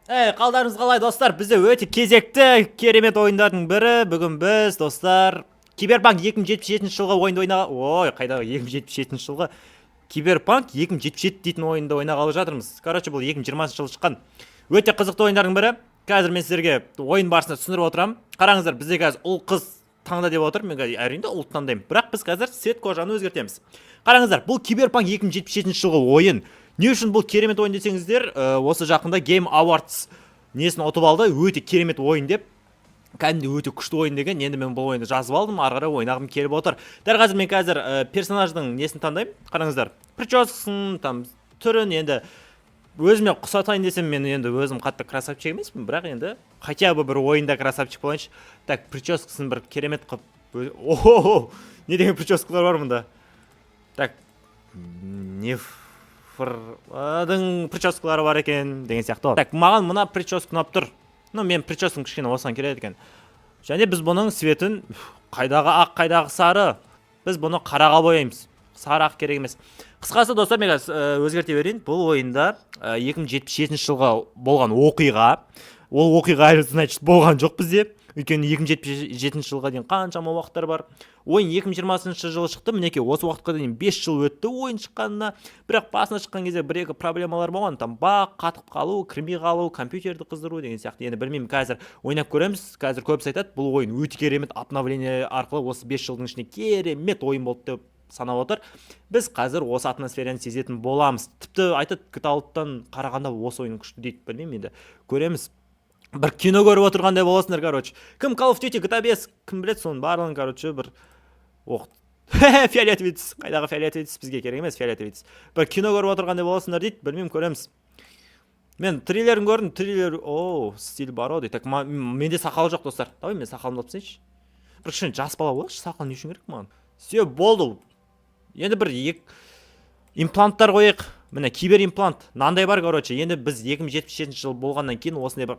Қалдарыңыз қалай достар? Бізде өте кезекті керемет ойындардың бірі. Бүгін біз достар Киберпанк 2077 жылғы ойынды ой, қайдағы 2077 жылғы Киберпанк 2077 дейтін ойынды ойнағалы жатырмыз. Короче, бұл 2020 жылы шыққан өте қызықты ойындардың бірі. Қазір мен сіздерге ойын барысында түсіндіріп отырамын. Қараңыздар, бізде қазір ұл қыз таңда деп отыр. Мен әрине ұлт таңдаймын. Бірақ біз қазір цвет кожаны өзгертеміз. Қараңыздар, бұл Киберпанк 2077 жылғы ойын. Не үшін бұл керемет ойын десеңіздер, осы жақында Game Awards несін ұтып алды, өте керемет ойын деп. Кәдімгі өте күшті ойын деген. Енді мен бұл ойынды жазып алдым, ары қарай ойнағым келіп отыр. Дәл қазір мен қазір персонаждың несін таңдаймын. Қараңыздар, прическасын, там түрін енді өзіме ұқсатайын десем, мен енді өзім қатты красавчик емеспін, бірақ енді хотя бы бір ойында красавчик болайыншы. Так, прическасын бір керемет қылып. О-хо-хо! Не деген прическалар бар мұнда? Так, нефрдың прическалары бар екен деген сияқты. Так, маған мына прическа ұнап тұр. Ну, мен прическам кішкене осыған келеді екен. Және біз бұның цветін қайдағы ақ, қайдағы сары. Біз бұны қараға бояймыз. Сары ақ керек емес. Қысқасы достар, мен өзгерте берейін. Бұл ойында 2077 жылға болған оқиға. Ол оқиға әлі значит болған жоқ бізде. Өйткені 2077 жылға дейін қаншама уақыттар бар. Ойын 2020 жылы шықты. Мінекей осы уақытқа дейін 5 жыл өтті ойын шыққанына. Бірақ басына шыққан кезде бір-екі проблемалар болған. Там баг, қатып қалу, кірмей қалу, компьютерді қыздыру деген сияқты. Енді білмеймін, қазір ойнап көреміз. Қазір көбісі айтады, бұл ойын өте керемет обновление арқылы осы 5 жылдың ішінде керемет ойын болды деп санап отыр. Біз қазір осы атмосфераны сезетін боламыз. Тіпті айтады, GTA-тан қарағанда осы ойын күшті дейді. Білмеймін, енді көреміз. Бір кино көріп отырғандай боласыңдар, короче. Кім Call of Duty, GTA 5, кім білет, соның барлығын, короче, бір фиолетовый түс. Қайдағы фиолетовый түс бізге керек емес, фиолетовый түс. Бір кино көріп отырғандай боласыңдар дейді, білмеймін, көреміз. Мен триллерін көрдім, триллер, стиль бар ау дейді. Так, менде сақал жоқ, достар. Давай мен сақалымды алып тастайыншы. Бір кішкене жас бала болайыншы, сақал не үшін керек маған? Все, болды. Енді бір импланттар қояйық. Міне кибер имплант. Нандай бар, короче. Енді біз 2077 жыл болғаннан кейін осындай бір,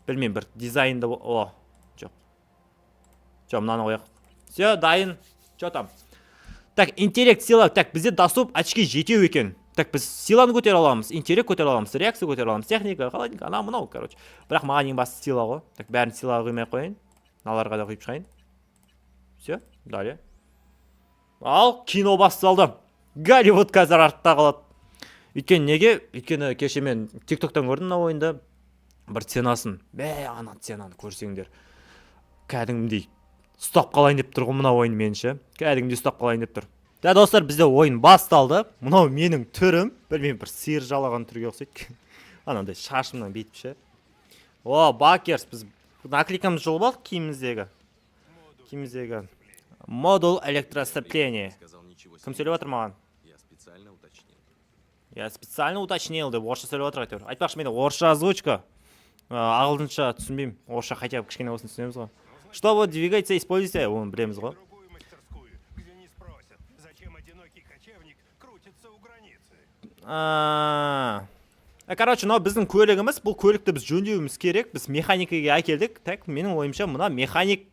білмеймін, бір дизайнды жоқ. Жоқ, мынаны қояйық. Все, дайын. Что там? Так, интеллект, сила. Так, бізде доступ очки жетеу екен. Так, біз силаны көтере аламыз, интеллект көтере аламыз, реакция көтере аламыз, техника, қалайдың, ана мынау, короче. Бірақ маған ең басты сила ғой. Так, бәрін силаға құймай қойын. Наларға да құйып шығайын. Все, далее. Ал, кино басталды. Голливуд қазір артта қалады. Өйткені неге? Өйткені кеше мен TikTok-тан көрдім мына ойында. Бір сценасын. Ана сценаны көрсеңдер. Кәдімгідей ұстап қалайын деп тұр ғой мына ойын меніңше. Кәдімгідей ұстап қалайын деп тұр. Да, достар, бізде ойын басталды. Мынау менің түрім. Білмеймін, бір сиыр жалаған түрге ұқсайды. Анандай шашымнан бүйтіп ше. Бакерс, біз наклейкамыз жұлып алдық киіміміздегі. Модуль электросцепления. Кім сөйлеп отыр маған? Я специально уточнил деп орысша сөйлеп отыр әйтеуір. Айтпақшы, менде орысша озвучка. Ағылшынша түсінбеймін. Орысша хотя бы кішкене осыны түсінеміз ғой. Что вы двигаете, используйте, оны білеміз ғой. Короче, мынау біздің көлігіміз. Бұл көлікті біз жөндеуіміз керек. Біз механикаға әкелдік. Так, менің ойымша мына механик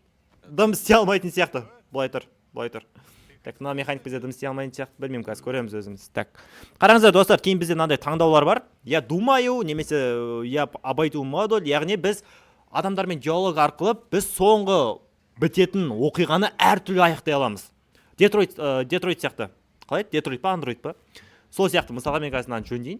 дым істей алмайтын сияқты. Былай тұр. Так, мына механик бізде дым істей алмайтын сияқты. Білмеймін, қазір көреміз өзіміз. Так, қараңыздар, достар, кейін бізде мынандай таңдаулар бар. Я думаю, немесе я обойду модуль. Яғни біз адамдармен диалог арқылы біз соңғы бітетін оқиғаны әртүрлі аяқтай аламыз. Детройт сияқты. Қалай? Детройт па, андроид па? Сол сияқты. Мысалға мен қазір мынаны жөндейін.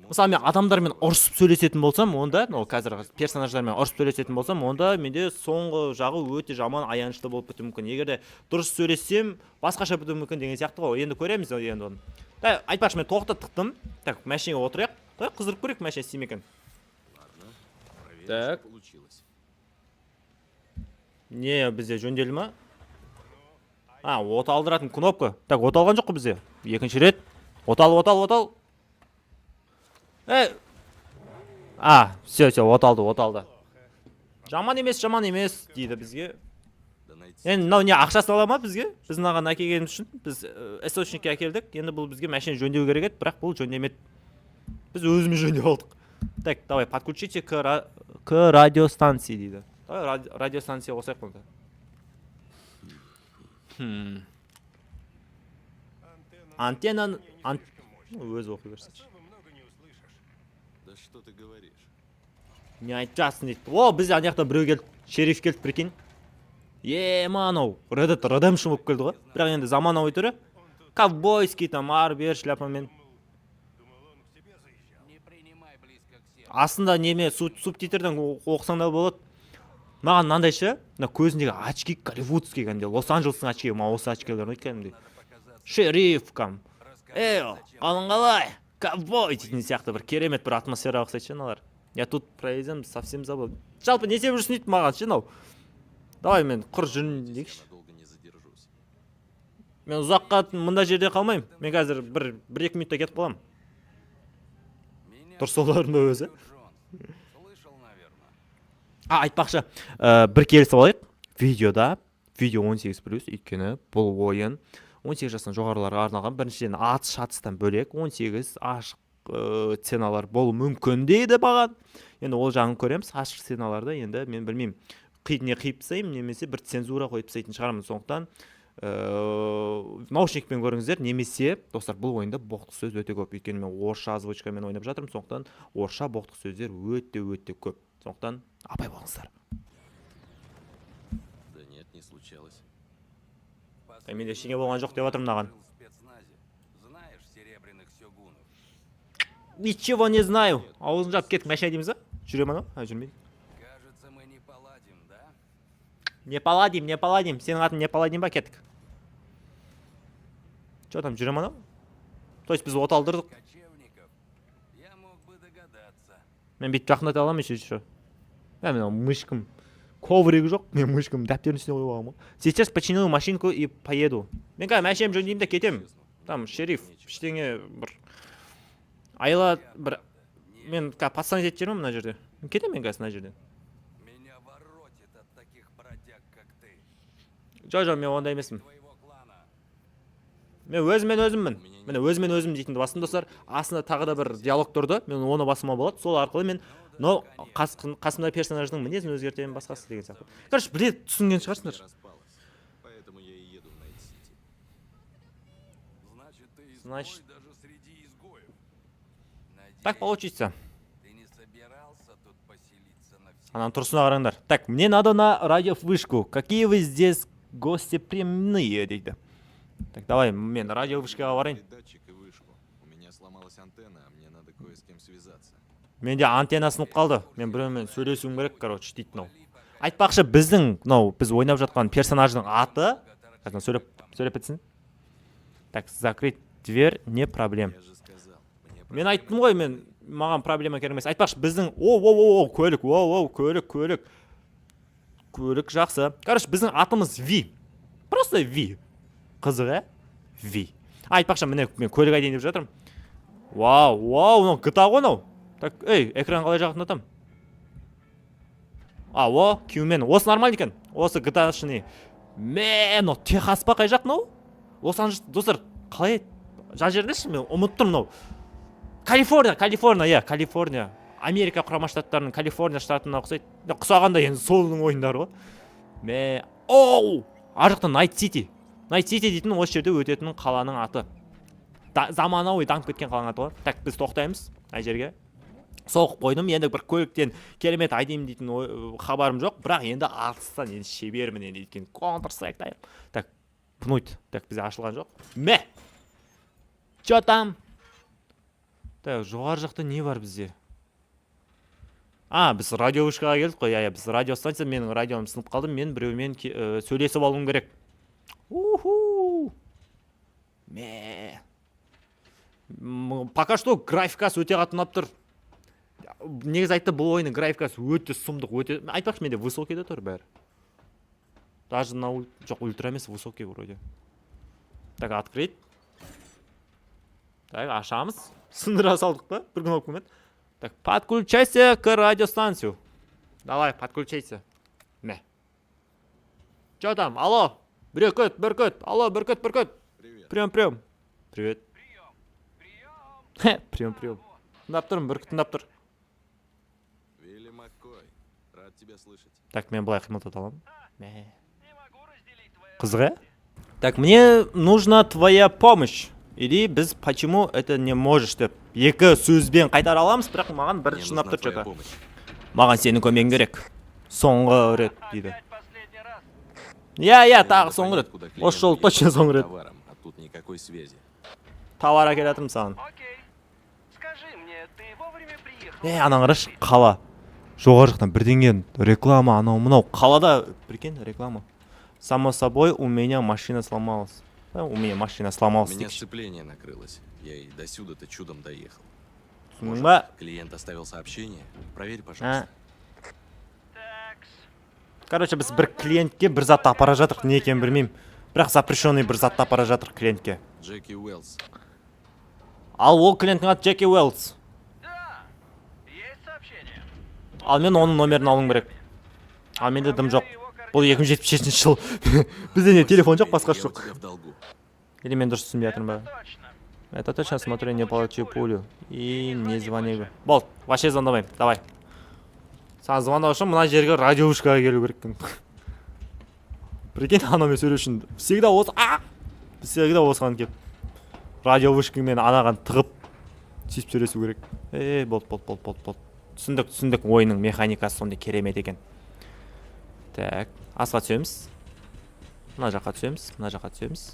Мысалы, мен адамдармен ұрысып сөйлесетін болсам, онда, қазір персонаждармен ұрысып сөйлесетін болсам, онда менде соңғы жағы өте жаман, аянышты болып бітуі мүмкін. Егер де дұрыс сөйлессем, басқаша бітуі мүмкін деген сияқты ғой. Енді көреміз енді оны. Да, айтпақшы, мен тоқтаттым. Так, машинаға отырайық. Да, қыздырып көрейік, машина істемей екен. Так. Не, бізде жөнделді ма? От алдыратын кнопка. Так, от алған жоқ қой бізде. Екінші рет. Отал. Все, от алды. Жаман емес дейді бізге. Енді мынау не ақшасын ала ма бізге? Біз мынаған әкелгеніміз үшін біз источникке әкелдік. Енді бұл бізге машина жөндеу керек еді, бірақ бұл жөндемеді. Біз өзіміз жөндеп алдық. Так, давай, подключите к радиостанции дейді. Давай радиостанция қосайық бұнда. Антенна... Өзі оқи берсінші. Да что ты говоришь? не айтып жатсың дейді. О, біз ана жақта біреу келді, шериф келді, прикинь. Анау Redemption болып келді ғой. Бірақ енді заманауи түрі. Ковбойский там ары бері шляпамен. Астында неме субтитрден оқысаң да болады. Маған мынандай ше, мына көзіндегі очки голливудский кәдімгідей, Лос-Анджелестің очки, маған осы очкилер ұнайды кәдімгідей. Шериф кам. Қалың қалай? Ковбой дейтін сияқты бір керемет бір атмосфера ұқсайды ше мыналар. Я тут проездом совсем забыл. Жалпы не істеп жүрсің дейді маған ше мынау. Давай мен құр жүрін дейікші. Мен ұзаққа мында жерде қалмаймын. Мен қазір 1-2 минутта кетіп қаламын. Дұрыс олардың ба өзі? Айтпақшы, бір келісіп алайық. Видео 18+, өйткені бұл ойын 18 жастан жоғарыларға арналған. Біріншіден атыс-шатыстан бөлек 18 ашық сценалар болу мүмкін дейді маған. Енді ол жағын көреміз. Ашық сценаларды енді мен білмеймін. Не қиып тастаймын, немесе бір цензура қойып тастайтын шығармын. Сондықтан наушникпен көріңіздер, немесе достар, бұл ойында боқтық сөз өте көп. Өйткені мен орысша озвучкамен ойнап жатырмын. Сондықтан орысша боқтық сөздер өте көп. Сондықтан абай болыңыздар. Да нет, не случалось. Мен ештеңе болған жоқ деп отырмын маған. Ничего не знаю. Аузын жап кеттік, мәшін айтеміз ба? Жүре ма? Жүрмейді. Кажется, мы не поладим, да? Не паладим. Сенің атын не паладим ба, кеттік. Че там, жүре ма? То есть біз оталдырдық. Я мог бы догадаться. Мен бүйтіп жақындата аламын еще. Мен мышкам. Коврик жоқ, мен мышкам дәптердің үстіне қойып алғам ғой. Сейчас починю машинку и поеду. Мен қазір машинам жөндеймін де кетемін. Там шериф, ештеңе бір айла бір мен пацан етіп жүрмін мына жерде. Кетемін мен қазір мына жерден. Меня воротит от таких бродяг, как ты. Жо, мен ондай емеспін. Мен өзіммін. Міне өзім дейтінді бастым достар. Астында тағы да бір диалог тұрды. Мен оны басыма болады. Сол арқылы мен қасымда персонаждың мінезін өзгертемін басқасы деген сияқты. Короче, білет түсінген шығарсыңдар. Поэтому я и еду в Найт-Сити. Значит, ты Значит, даже среди изгоев. так получится. Ты не собирался тут поселиться навсегда? Анан тұрсына қараңдар. Так, мне надо на радиовышку. Какие вы здесь гостеприимные, дейді. Так, давай, мен радиовышкаға барайын. Датчик и вышку. У меня сломалась антенна, а мне надо кое с кем связаться. Менде антенна сынып қалды. Мен біреумен сөйлесуім керек, короче, дейді мынау. Айтпақшы, біз ойнап жатқан персонаждың аты, қазір сөйлеп бітсін. Так, закрыть дверь, не проблем. Я же сказал, мне Мен айттым ғой, маған проблема керек емес. Айтпақшы, біздің көлік жақсы. Короче, біздің атымыз Ви. Просто Ви. Қызық, Ви. Айтпақшы, мен көлік айтайын деп жатырмын. Вау, GTA ғой мынау. Так, экран қалай жақындатам? Күймен. Осы нормально екен. Осы GTA шыны. Мен, Техас па қай жақ мынау? Лос-Анджелес, достар, қалай? Жан жердеші, мен ұмыттым мынау. Калифорния. Америка құрама штаттарының Калифорния штатына ұқсайды. Құсағанда енді солының ойындары ғой. Ар жақтан Найт-Сити дейтін осы жерде өтетін қаланың аты. Заманауи дамып кеткен қаланың аты ғой. Так, біз тоқтаймыз ай жерге. Соғып қойдым, енді бір көліктен керемет айдеймін дейтін хабарым жоқ, бірақ енді атыстан енді шебермін енді екен. Counter-Strike дайым. Так, пнуть. Так, бізде ашылған жоқ. Чё там? Так, жоғар жақта не бар бізде? Біз радиовышкаға келдік қой. Біз радиостанция, менің радиом сынып қалды. Мен біреумен сөйлесіп алуым керек. Пока что графикасы өте қатты ұнап тұр. Негіз айтты, бұл ойының графикасы өте сұмдық, өте... Айтпақшы, менде высокий да тұр бәрі. Даже на жоқ, ультра емес, высокий вроде. Так, открыть. Так, ашамыз. Сындыра салдық па? Бір кнопкамен. Так, подключайся к радиостанцию. Давай, подключайся. Чё там? Алло? Бүркіт. Алло, бүркіт. Привет. Прием. Привет. Прием. Тыңдап тұрмын, бүркіт тыңдап тұр. Вилли Маккой, рад тебя слышать. Так, мен былай қимылдата аламын. Қызға? Так, мне нужна твоя помощь. Или біз почему это не можешь деп. Екі сөзбен қайтара аламыз, бірақ маған бір шынап тұр что-то. Маған сенің көмегің керек. Соңғы рет дейді. Иә, тағы соңғы рет. Осы жолы точно соңғы рет. Товаром, а тут никакой связи. Товар әкеліп жатырмын саған. Окей. Скажи мне, ты вовремя приехал? Ана қарашы, қала. Жоғары жақтан бірдеңе реклама, анау мынау. Қалада, прикинь, реклама. Само собой, у меня машина сломалась. У меня машина У сломалась. меня сцепление накрылось. Я и до сюда-то чудом доехал. Ба. Клиент оставил сообщение. Проверь, пожалуйста. Такс. Короче, біз бір клиентке бір затты апара жатырық, не екенін білмеймін. Бірақ запрещенный бір затты апара жатырық клиентке. Джеки Уэллс. Ал ол клиенттің аты Джеки Уэллс. Да. Есть сообщение. Ал мен оның номерін алуым керек. Ал менде дым жоқ. Бұл 2076 жыл. Бізде не телефон жоқ, басқа Я у жоқ. тебя в долгу. Или мен дұрыс түсінбей жатырмын ба? Точно. Это точно, смотрю, не получу пулю. И не звони. Болды, вообще звондамаймын. Давай. Саған звондау үшін мына жерге радиовышкаға келу керекпін. Прикинь, анаумен сөйлеу үшін всегда осыған келіп радиовышкамен анаған тығып сөйтіп сөйлесу керек. Болды. Түсіндік, ойынның механикасы сондай керемет екен. Так, асқа түсеміз. Мына жаққа түсеміз.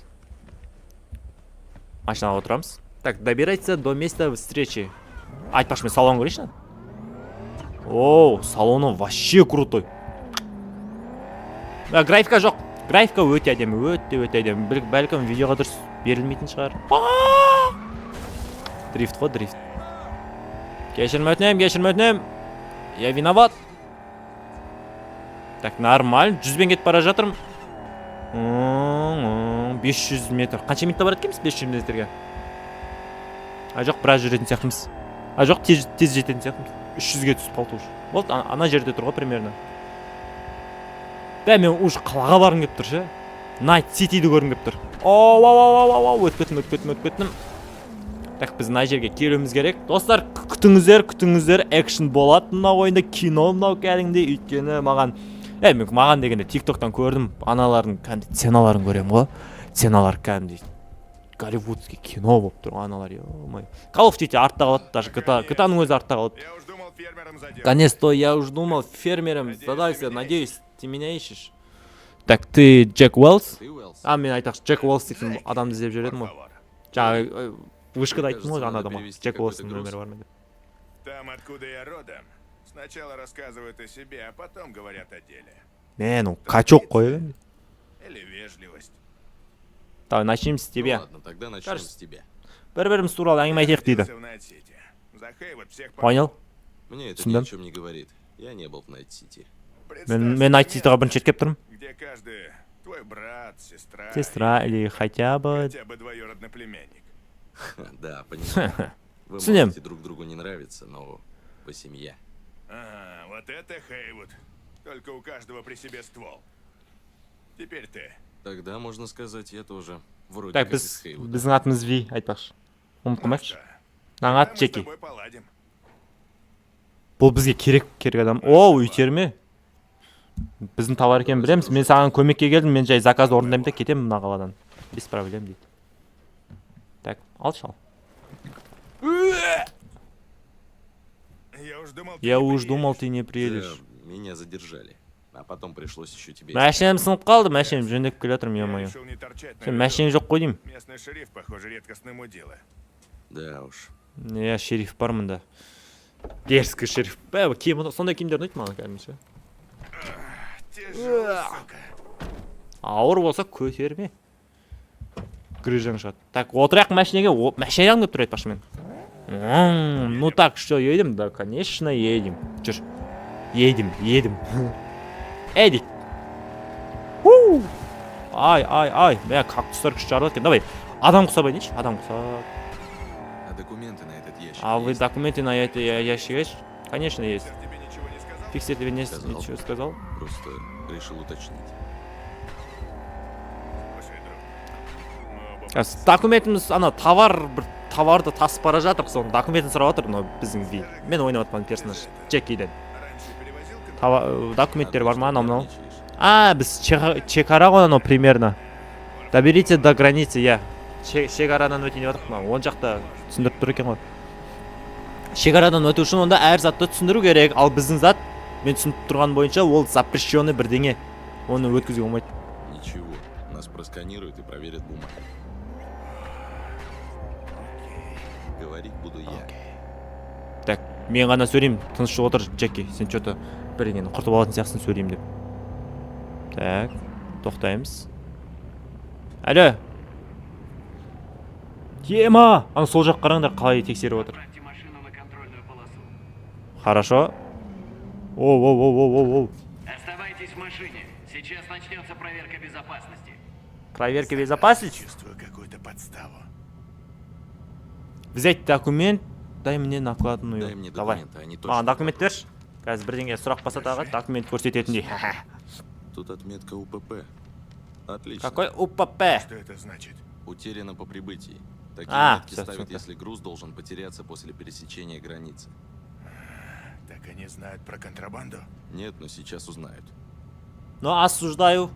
Машинаға отырамыз. Так, добирайтеся до места встречи. Айтпақшы, мен салон көрейінші. Оу, салоны вообще крутой. Графика жоқ. Графика өте әдемі, өте әдемі. Бәлкім видеоға дұрыс берілмейтін шығар. Дрифт қой, дрифт. Кешірім өтінем. Я виноват. Так, нормально. 100-бен кетіп бара жатырмын. 500 метр. Қанша минутта барады екенбіз 500 метрге? Жоқ, біраз жүретін сияқтымыз. Жоқ, тез жететін сияқтымыз. 300-ге түсіп қалды уже. Болды, ана жерде тұр ғой примерно. Да, мен уже қалаға барғым келіп тұр ше. Найт Ситиді көргім келіп тұр. Өтіп кеттім. Так, біз мына жерге келуіміз керек. Достар, күтіңіздер, экшн болады мына ойында, кино мынау кәдімгідей, өйткені маған дегенде TikTok-тан көрдім, аналардың кәдімгідей сценаларын көремін ғой. Сценалар кәдімгідей голливудский кино болып тұр, аналар, ё-моё. Call of Duty артта қалады, даже GTA-ның өзі артта қалады. Я уж думал фермером задел. Конечно, я уж думал фермером задался, надеюсь, ты меня ищешь. Так, ты Джек Уэллс? Ты Уэллс? Мен айтақшы, Джек Уэллс деген адамды іздеп Por жүредім ғой. favor. Жаңағы вышкада айттым ғой Кажется, ана надо адамға. перевести Джек какой-то Уэллстың груз. нөмірі бар ма деп. Там, откуда я родом, сначала рассказывают о себе, а потом говорят о деле. Ну качок қой. Или вежливость. Давай, начнем с Ну тебя. ладно, тогда начнем Кажется. с тебя. Бір-біріміз туралы әңгіме айтайық дейді. Родился в Найт-Сити. За Хейвуд всех Понял? Мне это ни Түсіндім. о чем не говорит. Я не был в Найт-Сити. Мен Найт-Ситиға бірінші рет келіп тұрмын. Где каждый твой брат, сестра. Сестра или хотя бы... Хотя бы двоюродный племянник. Да, понимаю. Вы Түсінем. можете друг другу не нравиться, но вы семья. Ага, вот это Хейвуд. Только у каждого при себе ствол. Теперь ты. Тогда, можно сказать, я тоже вроде Так, как из Хейвуда. біздің атымыз Ви, айтпақшы. Ұмытып Ну қоймайықшы. что, Мынаның тогда аты мы с Джеки. тобой поладим. Бұл бізге керек адам. О, үйтерме. Біздің товар екенін білеміз. Мен саған көмекке келдім, мен жай заказды орындаймын да кетемін мына қаладан. Без проблем дейді. Так, алшы ал. Я уж думал, ты не Да, приедешь. меня задержали. А потом пришлось еще тебе... Машинам сынып қалды, машинам жөндеп келе жатырмын, Я ё-моё. решил не торчать на Сен виду. машинаң жоқ қой деймін. Местный шериф, похоже, редкостное мудила. Да уж. Иә, шериф бар мында. Дерзкий шериф. Киім, сондай киімдер ұнайды маған кәдімгідей. Тяжелый, сука. Ауыр болса көтерме. Грыжаң шығады. Так, отырайық машинаға. Машинаң деп тұр айтпақшы мен. Ну так, что, едем? Да, конечно, едем. Жүр. Едем. Едік. Ай. Бә, кактустар күшті жарылады екен. Давай, адам құсап айнейші. Адам құсап. А документы на этот ящик А вы есть? документы на это ящик есть? Конечно, есть. Фиксер тебе ничего не сказал? Фиксер тебе Сказал. ничего сказал? Просто решил уточнить. Слушай, друг, мы оба Документіміз, ана, товарды тасып бара жатыр, соның документін сұрап жатыр, но біздің Ви. Мен ойнап жатқан персонаж, Джекиден. раньше перевозил Документтер бар ма, анау мынау? Нервничаешь? Біз шекара ғой анау примерно. Доберите до границы, иә. Шекарадан өтейін деп жатырмық, оң жақта түсіндіріп тұр екен ғой. шекарадан өту үшін онда әр затты түсіндіру керек. Ал біздің зат, мен түсініп тұрған бойынша, ол запрещенный бірдеңе. Оны өткізуге болмайды. Ничего, нас просканируют и проверят бумаги. Говорить буду я. Так, мен ғана сөйлеймін. Тыныш отыр, Джеки. Сен что-то бірдеңені құртып алатын сияқтысың сөйлеймін деп. Так, тоқтаймыз. Алло. Ема! Ана сол жақ қараңдар, қалай тексеріп отыр. Отправьте машину на контрольную полосу. Хорошо. Оу. Оставайтесь в машине. Сейчас начнется проверка безопасности. Проверка безопасности. Чувствую какую-то подставу. Взять документ, дай мне накладную. Дай мне Давай. документы, они Маған точно. документ берші. Қазір бірдеңе сұрақ баса тағы, документ көрсететіндей. Тут отметка УПП. Отлично. Какой УПП? Что это значит? Утеряно по прибытии. Такие метки всё, ставят, всё. если груз должен потеряться после пересечения границы. Так они знают про контрабанду? Нет, но сейчас узнают. Ну, осуждаю.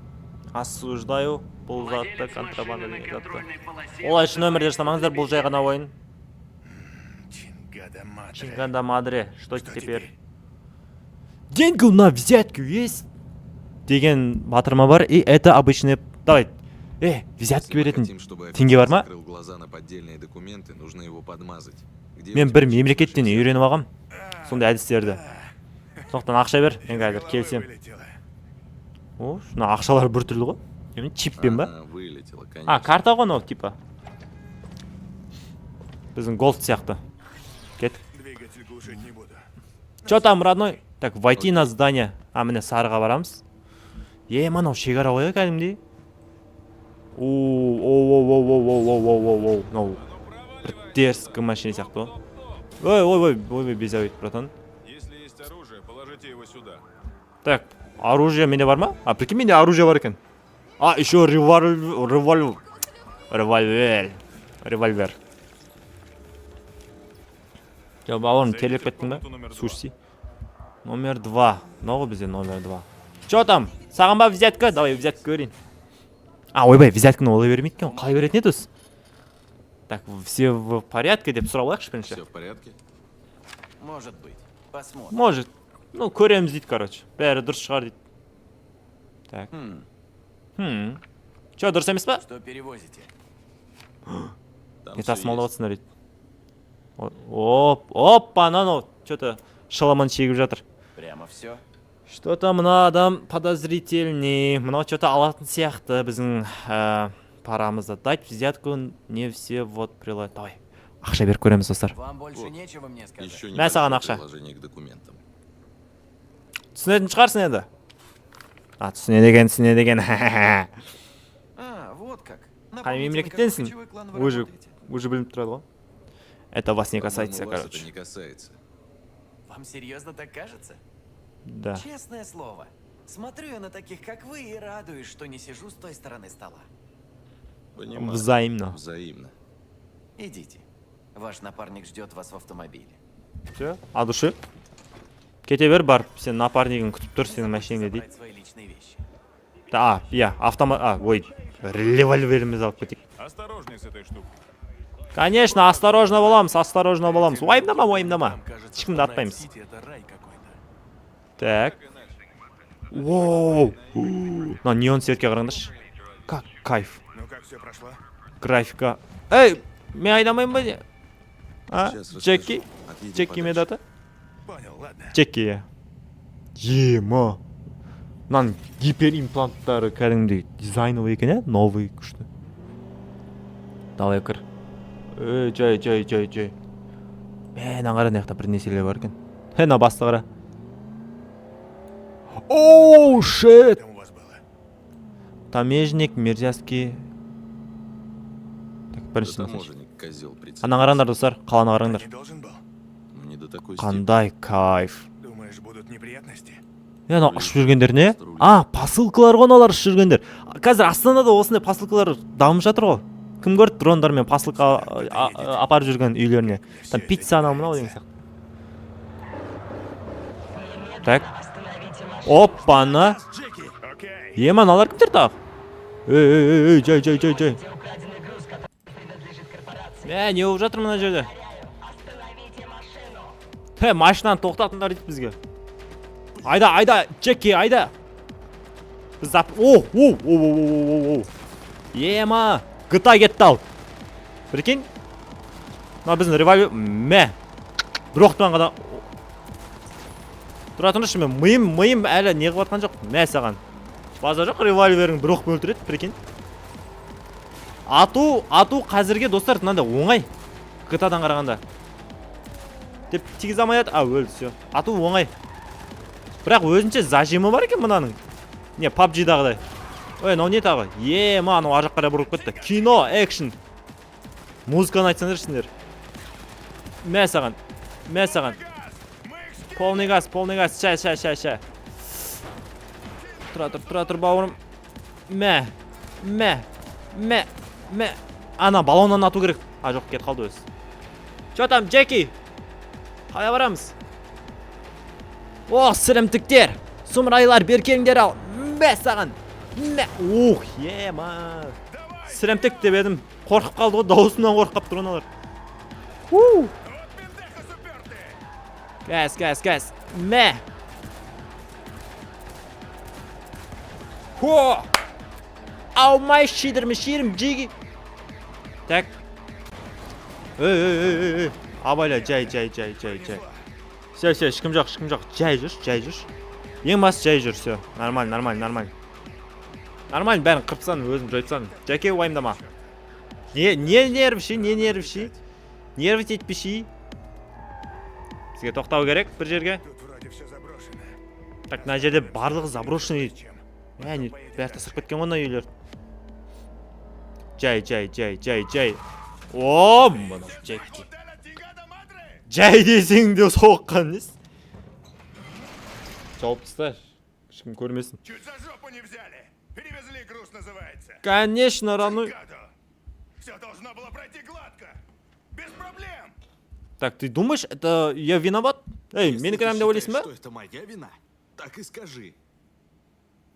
Бұл затты Владелец контрабанда машины на деген затты. контрольной полосе. Олайшы нөмірде жасамаңыздар, бұл жай ғана ойын. Чингада мадре. Чинганда мадре. Что Что теперь? Деньги на взятку есть? Деген батырма бар, и это обычный... Давай. Взятки Если мы беретін хотим, чтобы теңге бар офицер ма? закрыл глаза на поддельные документы, нужно его подмазать. Где Мен у тебя бір мемлекеттен чип үйреніп алғам. Сондай әдістерді. Соқтан ақша бер, мен қазір келсем. Вылетело. О, шына ақшалар бір түрлі ғой. Емін чиппен ба? Вылетело, конечно. Карта ғой ол типа. Біздің голд сияқты. Кет. Двигатель глушить не буду. Чё там, родной? Так, войти на здание. Міне сарыға барамыз. Мынау шекара ғой кәдімгідей. Оу. Мынау бір дерзкий машина сияқты ғой. Ой, безавит, братан. Если есть оружие, положите его сюда. Так, оружие менде бар ма? Прикинь, менде оружие бар екен. Еще револьвер. Жо, бауырым, келіп кеттің ба? Сушси. Номер 2. Мынау бізде номер 2. Чё там? Саған ба взятка? Давай взятка көрейін. Ойбай, взятканы олай бермейді екен. Қалай беретін еді осы? Так, все в порядке деп сұрап алайықшы бірінші. Все в порядке? Может быть. Посмотрим. Может. Ну, көреміз дейді, короче. Бәрі дұрыс шығар дейді. Так. Чё, дұрыс емес па? Что перевозите? Там Не всё тасымалдап есть. жатсыңдар дейді. Опа, анау что-то шаламан шегіп жатыр. Прямо все? Что-то мына адам подозрительный. Мынау что-то алатын сияқты біздің парамызды. Дать взятку, не все вот прилад. Давай. Ақша беріп көреміз, достар. Вам больше Вот. нечего мне сказать? Еще Мә саған небольшое ақша. приложение к документам. Түсінетін шығарсың енді. Түсінеді екен. Вот как. Қай мемлекеттенсің? Уже біліп тұрады ғой. Это вас не касается, По-моему, вас короче. это не касается. Вам серьезно так кажется? Да. Честное слово. Смотрю я на таких, как вы, и радуюсь, что не сижу с той стороны стола. Понимаю. Взаимно. Взаимно. Идите. Ваш напарник ждет вас в автомобиле. Все, от души. Кете бер, барып, сен напарнигің күтіп тұр, сенің машинеңде дейді. Забрать свои личные вещи. Револьверіміз алып кетейік. Осторожней с этой штукой. Конечно, осторожно боламыз. Уайымдама. Нам кажется, Ешкімді что атпаймыз. Найт-Сити это рай какой-то. Так. Воу. Мына неон светке қараңдаршы. Как кайф. Ну как все прошло? Графика. Эй, мен айдамайын ба не? Сейчас расскажу. Джеки? Отъеди Джеки ме подальше. даты? Понял, ладно. Джеки. Ема. Мынаның гиперимпланттары кәдімгідей дизайновый екен, новый күшті. Давай кір. Жай. Мен аңғара неқта бір неселер бар екен. На басты қара. Оу, шет! Там у вас было? Тамежник, мерзяский. Так, Да бірінші насач. таможенник, козел, прицеп. Ана қараңдар, достар, қаланы Так қараңдар. не должен был. Ну не до такой степени. Қандай кайф. Думаешь, будут неприятности? Анау ұшып жүргендер не? Посылкалар ғой аналар ұшып жүргендер. Қазір Астанада осындай посылкалар дамып жатыр ғой. Кім көрді дрондармен посылка апарып жүрген үйлеріне? Там пицца анау мынау деген сияқты. Так. Оппаны. Окей. Аналар кімдер тағы? Жай. Не болып жатыр мына жерде? Машинаны тоқтатыңдар дейді бізге. Айда, Джеки, айда. Біз Ема, GTA кетті ал. Прикинь? Мына біздің револьвер... Бір оқтыған қада... Тұра тұрнышы, мен миым әлі не қылып атқан жоқ. Саған. База жоқ, револьверің бір оқпен өлтіреді, прикинь. Ату қазірге достар мынандай оңай. GTA-дан қарағанда. Деп тигіз алмай өлді, все. Ату оңай. Бірақ өзінше зажимы бар екен мынаның. Не, PUBG-дағыдай. Ой, мынау не тағы? Ема, анау ар жақ қарай бұрылып кетті. Кино, экшн. Музыканы айтсаңдар ішіндер. Саған. Полный газ. Ща. Тұра тұр, бауырым. Ана, балоннан ату керек. Жоқ, кет қалды өз. Чё там, Джеки? Қая барамыз? О, сірімтіктер. Сұмырайлар, беркеліңдер ал. Саған. Ема. Сірімтік деп едім. Қорқып қалды ғой, дауысымнан қорқып тұр оналар. Газ. Алмай шидірім, Джеки. Так. Абайла, жай. Все, ешкім жоқ. Жай жүр. Ең басы жай жүр, все. Нормально. Нормально, бәрін қырпсан, өзім жойтсан. Джеки, уайымдама. Не нервши? Нерві тетпеші. Сізге тоқтау керек бір жерге. Тут вроде все заброшено. Так, мына жерде барлығы заброшенный. Бәрі тасырып кеткен ғой, мына үйлер. Жай. О, мына Джеки. Жай десең де соққан нес. Жауып тастар. Ешкім көрмесін. Чуть за жопу не взяли. Перевезли груз, называется. Конечно, родной. Все должно было пройти гладко. Без проблем. Так, ты думаешь, это я виноват? Эй, Если мені ты кінәмді ойлайсың ба? считаешь, что это моя вина, так и скажи.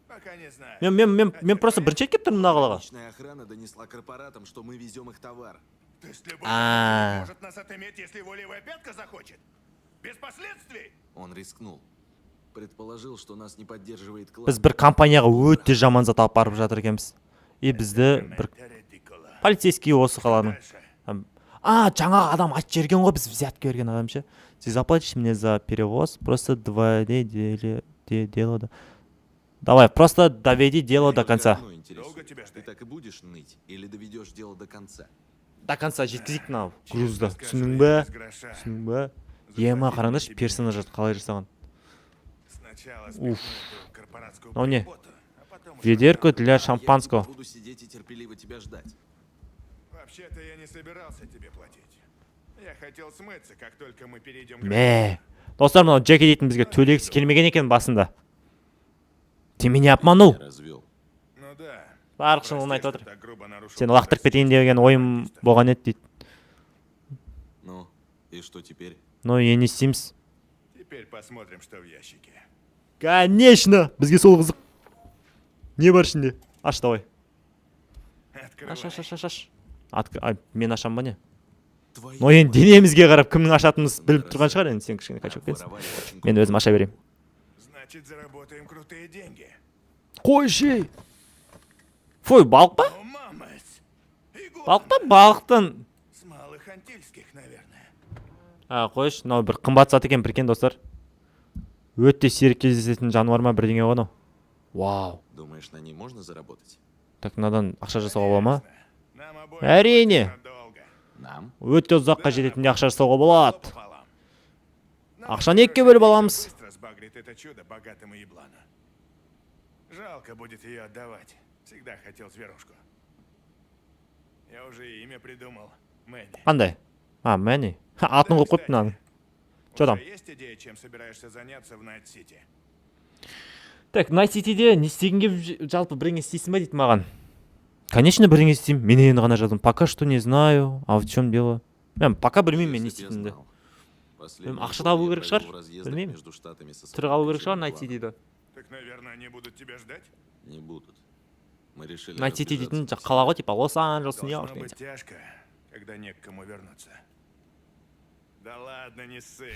Пока не знаю. Мен просто бірінші рет келіп тұрмын мына қалаға. Личная охрана донесла корпоратам, что мы везем их товар. То есть любой А. может нас отыметь, если его левая пятка захочет? Без последствий? Он рискнул. Предположил, что нас не поддерживает клан. Біз бір компанияға өте жаман зат алып барып жатыр екенбіз. И бізді бір полицейский осы қаланың. Жаңа адам айтып жіберген ғой, біз взятка берген адам ше. Ты заплатишь мне за перевоз, просто доведи дело до... Давай, просто доведи дело до конца. Одно интересует. Долго тебя Ты ждать? так и будешь ныть или доведешь дело до конца? До конца жеткізейік мынау грузды. Честно скажу, Түсінің я бе? без гроша. Түсінің бе? Ема, қараңдаршы, персонаж қалай жасаған. Сначала Уф. спихну эту корпоратскую Ну не. приботу, а потом уже Ведерко нормально. для Я шампанского. буду сидеть и терпеливо тебя ждать. Вообще-то я не собирался тебе платить. Я хотел смыться, как только мы перейдем Достар, мынау Джеки дейтін бізге төлегісі келмеген екен басында. Ты меня обманул. Я развел. Ну да. Барлық шынын Прости, айтып что отыр. так грубо нарушил Сені лақтырып кетейін деген ойым болған еді дейді. Ну, и что теперь? Ну, енді не істейміз? Теперь посмотрим, что в ящике. Конечно! Бізге сол қызық. Не бар ішінде? Аш, давай. Открывай. Аш. Мен ашам ба не? Твои Но енді денемізге қарап кімнің ашатынымыз біліп тұрған шығар, енді сен кішкене качок келсін. воровали очень Мен өзім аша берейін. Значит, заработаем крутые деньги. Қойшы! Фой, балық па? О, мамась! Балық па? Балықтан. С малых антильских, наверное. Қойшы, мынау бір қымбат зат екен, біркен достар. Өте сирек кездесетін жануар ма бірдеңе ғой мынау. Вау. Думаешь, на ней можно заработать? Так, мынадан ақша жасауға бола ма? Нам обоим Әрине. хватит надолго. Нам? Өте ұзаққа жететін ақша жасауға болады. Пополам. Нам Ақшаны екіге бөліп аламыз. быстро сбагрит это чудо богатому еблану. Жалко будет ее отдавать. Всегда хотел зверушку. Я уже и имя придумал. Мэнни. Қандай? Мэнни. Атын қойып қойыпты мынаны. Че там? Уже есть идея, чем собираешься заняться в Найт-Сити? Так, Найт-Ситиде не істегенге жалпы бірдеңе істейсің ба дейді маған. Конечно, бірдеңе істеймін. Мен енді ғана жаздым. Пока что не знаю. А в чем дело? Мен пока білмеймін мен не Если б я істейтінімді. знал. Последние ақша годы табу я керек шығар, провел в разъездах білмеймін. между штатами со Тірі қалу своим керек шығар ключевым Найт-Ситиде. Так, наверное, они будут тебя ждать? планом. Не будут. Мы решили Найт-Сити разбежаться дейтін по қала ғой, типа Лос-Анджелес, Должно Нью-Йорк быть деген сияқты. тяжко, когда не к кому вернуться. Да ладно, не ссы.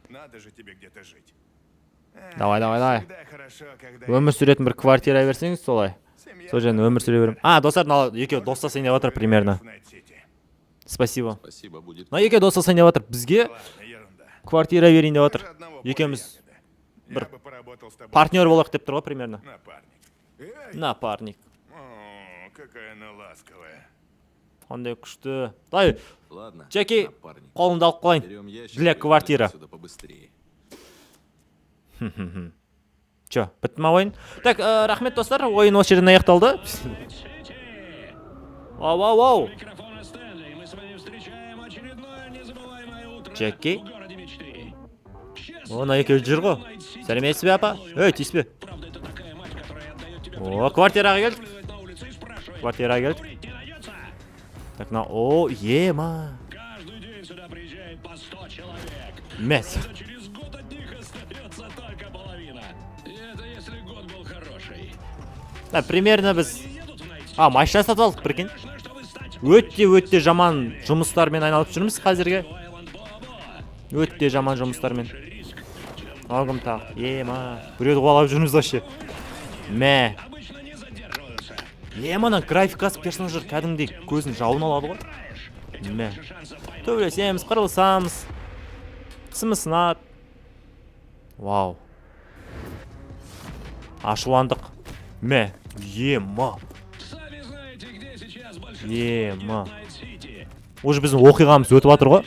Надо же тебе где-то жить. Давай, давай, давай. Всегда хорошо, когда Өмір сүретін бір квартира берсеңіз солай. семья Сол жерде өмір сүре беремін. А, достар, мынау екеуі достасайын деп отыр примерно. в Найт-Сити. Спасибо. Спасибо, будет. Мына екеуі достасайын деп отыр. Бізге Ладно, ерунда. квартира берейін деп отыр. Даже одного Екеуміз поля ягода. бір Я бы поработал с тобой. партнер болайық деп тұр ғой примерно. Напарник. Эй! Напарник. О, какая она ласковая. Қандай күшті. Дай, Ладно, Джеки, напарник. қолымды алып қойын. Берем ящик Для и квартиры. уходим отсюда побыстрее. Чё, бітті ма ойын? Так, рахмет достар, ойын осы жерден аяқталды. Вау, вау, вау. Микрофона Стэнли, мы с вами встречаем очередное незабываемое утро Джеки. в городе мечты. О, мына екеуі жүр ғой. Сәлеметсіз бе, апа? Ей, тиіспе. Правда, это такая мать, которая отдает тебе О, квартираға келдік. приветствует на улице и спрашивает, Квартираға келдік. курить не найдется? Так, мына, о, ема. Каждый день сюда приезжает по 100 человек. Мәс. Правда, через год от них остается только половина. И это если год был хороший. Да, примерно біз... Не едут в найти. А, машина сатып алдық, прикинь. Конечно, чтобы стать Өте жаман жұмыстармен айналып жүрміз қазірге. Ойланд Бобо. Өте жаман жұмыстармен. Риск, чем Алғым тақ. Ема. Біреуді қуалап жүрміз вообще. Мә. обычно не задерживаются. Еманың графикасы персонаждар кәдімгідей көзін жауын алады ғой. Мә. Төбелесеміз, қырылсамыз. Қысымыз сынады. Вау. Ашуландық. Мә. Ема. Сами знаете, где сейчас большинство Ема. едет Найт-Сити. Уже біздің оқиғамыз өтіп жатыр ғой.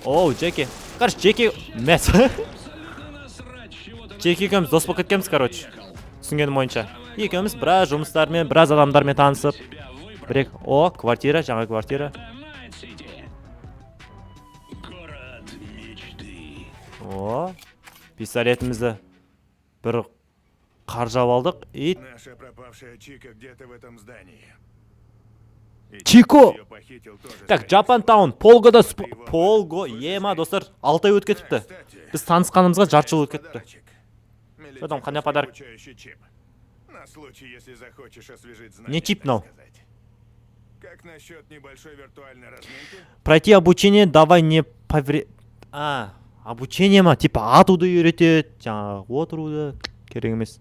Оу, Джеки. Қарш, Джеки. Мәс. Абсолютно насрать, с чего ты Джеки екеуміз дос болып кеткенбіз, короче. Түсінгенім ойынша. Екеуміз біраз жұмыстармен, біраз адамдармен танысып. себя выбрал. Бірек, о, квартира, жаңа квартира. Это Найт-Сити. Город мечты. О, пистолетімізді бір қаржап алдық. И Наша пропавшая Чика где-то в этом здании. И Чико! её похитил тоже так, скорее Жапан всего. таун, полго, ема, достар, 6 ай өтіп кетіпті. Кстати, Біз танысқанымызға жарты жыл өтіп кетіпті. подарочек. Что там, қандай Милитариский подарок? обучающий чип. На случай, если захочешь освежить знания, Не чип, так но. сказать. Как насчет небольшой виртуальной разминки? Пройти обучение, давай не повре... А, обучение ма, типа атуды үйретеді, жаңағы отыруды, керек емес.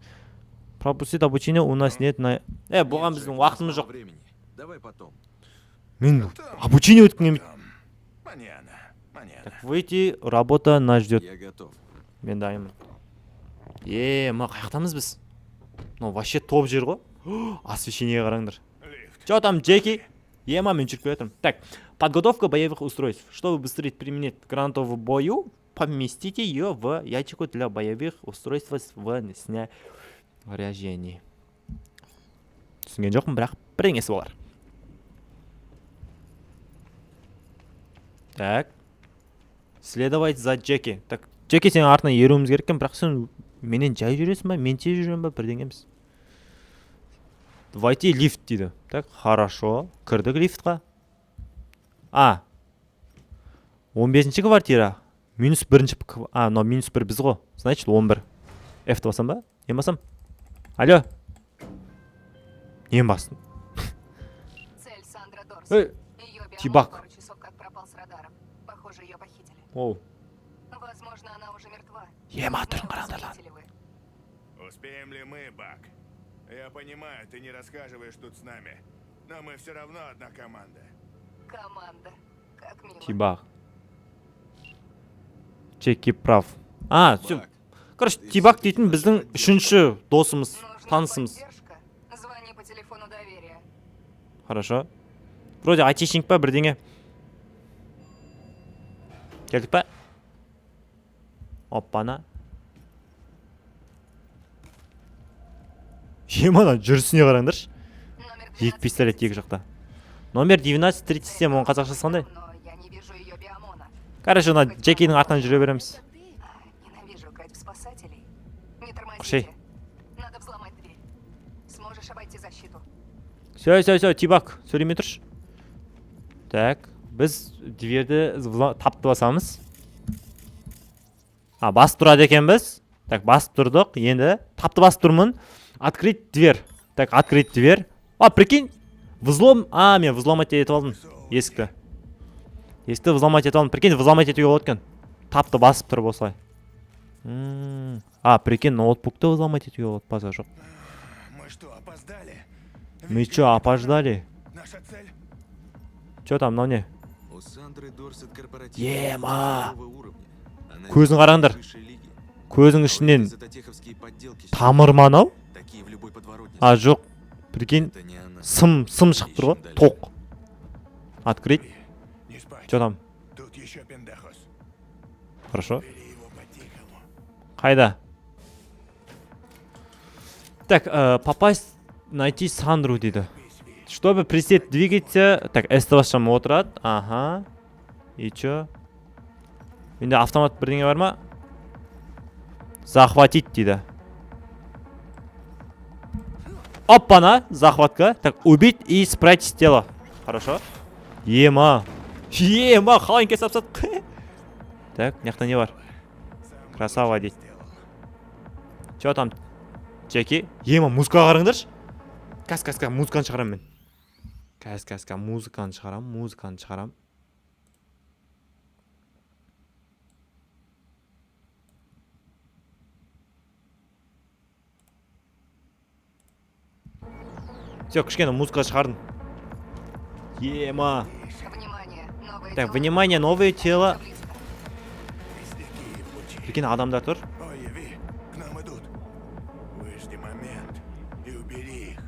Пропустить обучение у нас нет на... бұған біздің уақытымыз жоқ. Времени. Давай потом. Мен обучение өткім келмейді. Маньяна. Так, выйти, работа нас ждет. Я готов. Мен дайынмын. Ма, қаяқтамыз біз? Ну, вообще топ жер ғой. Освещение қараңдар. Лифт. Чё там, Джеки? Ема, мен жүріп келатырмын. Так, подготовка боевых устройств. Чтобы быстрее применить гранату в бою, поместите ее в ячейку для боевых устройств в снаряжении. Түсінген жоқпын, бірақ бірдеңесі болар. Так. Следовать за Джеки. Так, Джеки сенің артынан еруіміз керек екен, бірақ сен менен жай жүресің ба, мен тез жүремін ба, бірдеңеміз. Войти лифт дейді. Так, хорошо. Кірдік лифтқа. А. 15-ші квартира. Минус бірінші... А, но минус бір біз ғой. Значит, 11. F-ті басам ба? Нем басам? Алло. Нем бастым? Цель Сандра Дорс. Эй, Ее Тибак. пару часов как пропал с радаром. Похоже, ее похитили. Оу. Возможно, она уже мертва. Ема, Не тұрын қараңдар lan. успеете ли вы? Успеем ли мы, Бак? Я понимаю, ты не расхаживаешь тут с нами, но мы все равно одна команда. Команда. Как мило. Тибак. Джеки прав. А, все. Бак, Короче, Тибак дейтін біздің үшінші досымыз, Нужна танысымыз. поддержка? Звони по телефону доверия. Хорошо. Вроде айтишник па, бірдеңе. Келдік па? Оппана. Емана, жүрісіне қараңдаршы. Номер Екі 12. пистолет екі жақта. Номер 1937, оның қазақшасы қандай? Но я не вижу ее биомона. Короче, ана Джекидің артынан жүре береміз. Ненавижу играть в спасателей. Не Кушай. тормозите. Надо взломать дверь. Сможешь обойти защиту. Все, Тибак, сөйлемей тұршы. Так, біз дверді тапты басамыз. А, басып тұрады екенбіз. Так, басып тұрдық. Енді тапты басып тұрмын. Открыть дверь. Так, открыть дверь. А, прикинь, взлом... А, мен взломать етіп алдым есікті. Есікті взломать ете алдым. Прикинь, взломать етуге болады екен. Тапты басып тұрып осылай. А, прикинь, ноутбукты взломать етуге болады, база жоқ. Мы что, опоздали? Мы чё, опождали? Наша цель? Чё там, мынау не? У Сандры Дорсет корпоратив Ема! второго уровня. Она Көзін қараңдар. высшей лиги. Көзің А ішінен вот изотеховские подделки тамыр ма анау? такие в любой подворотне. А, жоқ. Прикинь, Это не она. сым шығып тұр ғой. Тоқ. Открыть. Не спать. Чё там? Тут еще пиндахос. Хорошо. Бери его по-тихому. Қайда? Так, попасть, найти Сандру дейді. Чтобы присед двигаться... Так, S-ті бассам отырады. Ага. И чё? Менде автомат бірдеңе бар ма? Захватить дейді. Оппана, захватка. Так, убить и спрятать тело. Хорошо. Ема. Ема, қалайынке сапсат. Так, мынаяқта не бар? Красава дейді. Чё там? Джеки? Ема, музыкаға қараңдаршы. Кәс, музыканы шығарам мен. Кәс, музыканы шығарам. Все, кішкене музыка шығардым. Ема. Внимание, новое Так, тело. внимание, новое тело. Близко. Мясники и лучи. Прикинь, адамдар тұр. Ой, Ви, к нам идут. Выжди момент и убери их.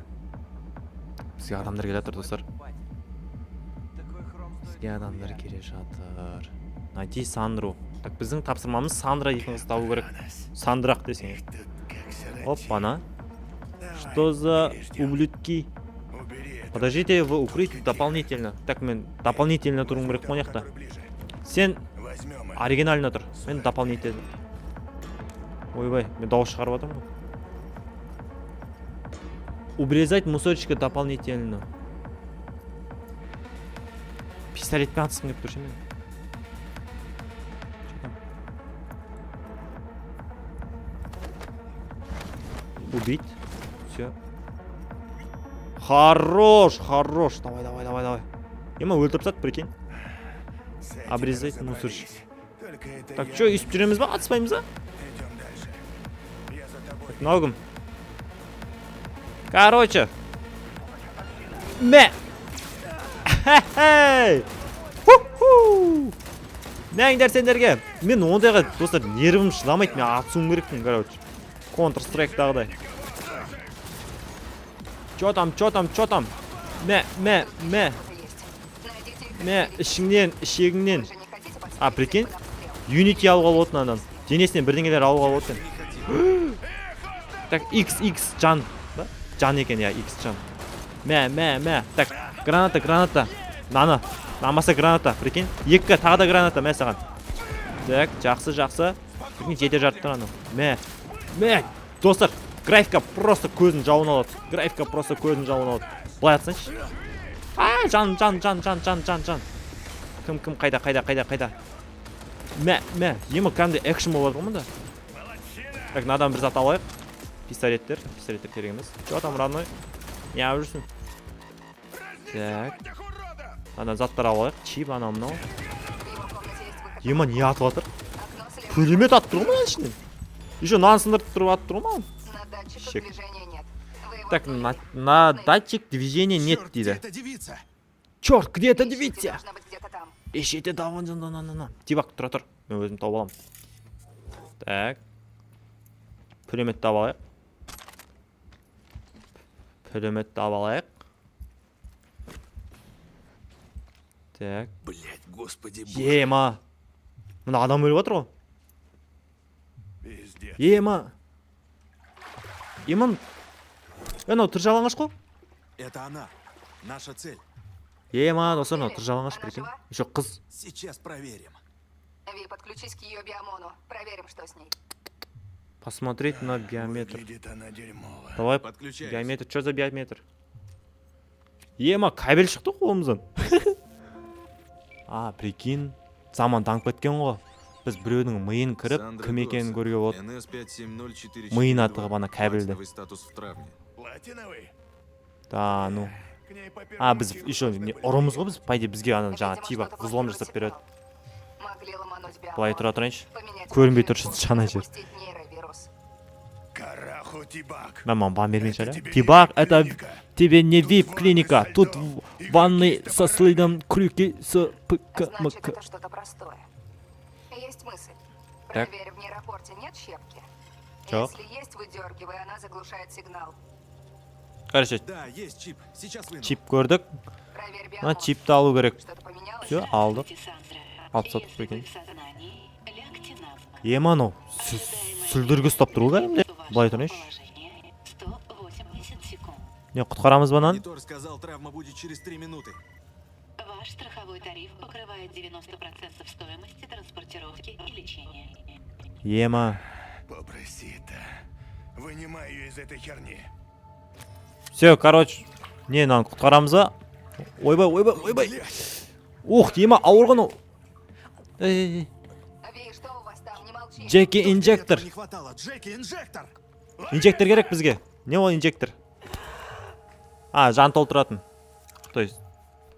Бізге адамдар келе жатыр, достар. Такой хром стоит. Бізге адамдар келе жатыр. Найти Сандру. Так, біздің тапсырмамыз Сандра екенімізді табу керек. Сандрақ десең. Тут как саранча. Оппана. Давай, Что за переждём. ублюдки? Убери это. Подождите, вы укрыть дополнительно. Так, мен дополнительно тұруым керек қой мынаяқта. Который ближе. Сен Возьмем их. оригинально тұр. Мен дополнительно. Ойбай, мен дауыс шығарып жатырмын ғой. Обрезать мусорчика дополнительно. Пистолетпен атысқым келіп тұр ше мен. Чё там? Убить. Все. Хорош. Давай. Ема өлтіріп тастады, прикинь. С этим Обрезать разобрались. мусорщик. Только это Так, я. чё, үстіп жүреміз ба? Атыспаймыз ба? Идем дальше. Я за тобой. Мынау кім? Короче. Мә! Хе-хей! Ху-ху! Мәңдер сендерге. Мен ондайға, достар, нервім шыдамайды. Мен атысуым керекпін, короче. Counter-Strike'дағыдай. Чё там? Мә! Что-то есть. Найдите их. Мә, ішіңнен. Вы же не хотите подставить А, прикинь? под обстрел? Unity алуға болатын адам. Денесінен бірдеңелер алуға болатын. Так, X жан. Ба? Жан екен, я, X жан. Мә. Так, граната. Намаса граната, прикинь. Екі, тағы да граната, мә саған. Так, жақсы. Прикинь, жете жарып тұр анау. Мә. Достар, графика просто көзін жауын алады. Былай атсаңшы. А, жан. Кім, қайда. Мә. Ема кәдімгі экшн болады ғой мұнда. Так, мынадан бір зат алайық. Пистолеттер керек емес. Чё там, родной? Неғып жүрсің? Так. Мынадан заттар алайық. Чип, анау мынау. В его комнате есть выход. Ема не атып жатыр? Окно слева. Пулемет атып тұр ғой мына ішінен. Еще нан сындырып тұрып атып тұр ғой маған. На датчиках Щек. движения нет. Вы его Так, отключите. на датчик движения нет дейді. эта девица? Черт, где эта Ищите, девица? должна быть где-то там. Ищите, да, вон. Тибак, тұр. Мен өзім тауып аламын. Так. Пулеметті алып алайық. Так. Блять, господи боже. Ема. Мына адам өліп жатыр ғой. Пиздец. Ема. Анау тыр жалаңаш қой. Это она. Наша цель. Ема, достар, анау тыр жалаңаш, прикинь. Еще қыз. Сейчас проверим. Ви, подключись к ее биомону. Проверим, что с ней. Посмотреть на биометр. Выглядит она дерьмово. Давай, Подключаюсь. биометр. Что за биометр? Ема, кабель шықты қолымыздан. А, прикинь. Заман таңып кеткен ғой. Біз біреудің миын кіріп, Сандра кім екенін Дорсет, көруге болады. NS57044. Миына тығып ана кабельді. Платиновый статус в травме. Платиновый? Да, ну. К ней по А, первому біз чину еще должны не были ұрымыз ғой заехать. біз, по идее бізге ана жаңа Видимо, тибақ что-то взлом планируют жасап береді. Могли ломануть биомод, Былай тұра тұрайыншы. поменять Көрінбей машину, тұрсын шана жер. запустить нейровирус. Караху Тибак. Мен маған бан бермейінші Это әлі. тебе Тибақ, не это клиника. тебе не Тут вип ванны клиника, со тут льдом, игрушки ванны с со топорами. следом крюки с Значит, ПКМК. это что-то простое. Есть мысль. Так. Проверь, в нейропорте нет щепки. Чё? Если есть, выдергивай, она заглушает сигнал. Короче, Да, есть чип. Сейчас выну. чип көрдік. Проверь Ана биомод. чипті алу керек. Что-то поменялось? Все, алдық. Алып сатып прикинь. Ем анау, сүлдіргі ұстап тұру кәдімде. Былай тұрайыншы. Не, құтқарамыз банан. Монитор сказал, травма будет через 3 минуты. Ваш страховой тариф покрывает 90% стоимости транспортировки и лечения. Ема. Попроси-то. Вынимай ее из этой херни. Все, короче, не, мынаны құтқарамыз ба? Ойбай, ойбай, ойбай. Ух, ема, ауырған ол. Ви, что у вас там? Не молчи. Джеки инжектор. Этого не хватало. Джеки, инжектор! Инжектор керек бізге. Не ол инжектор? А, жан толтыратын. То есть,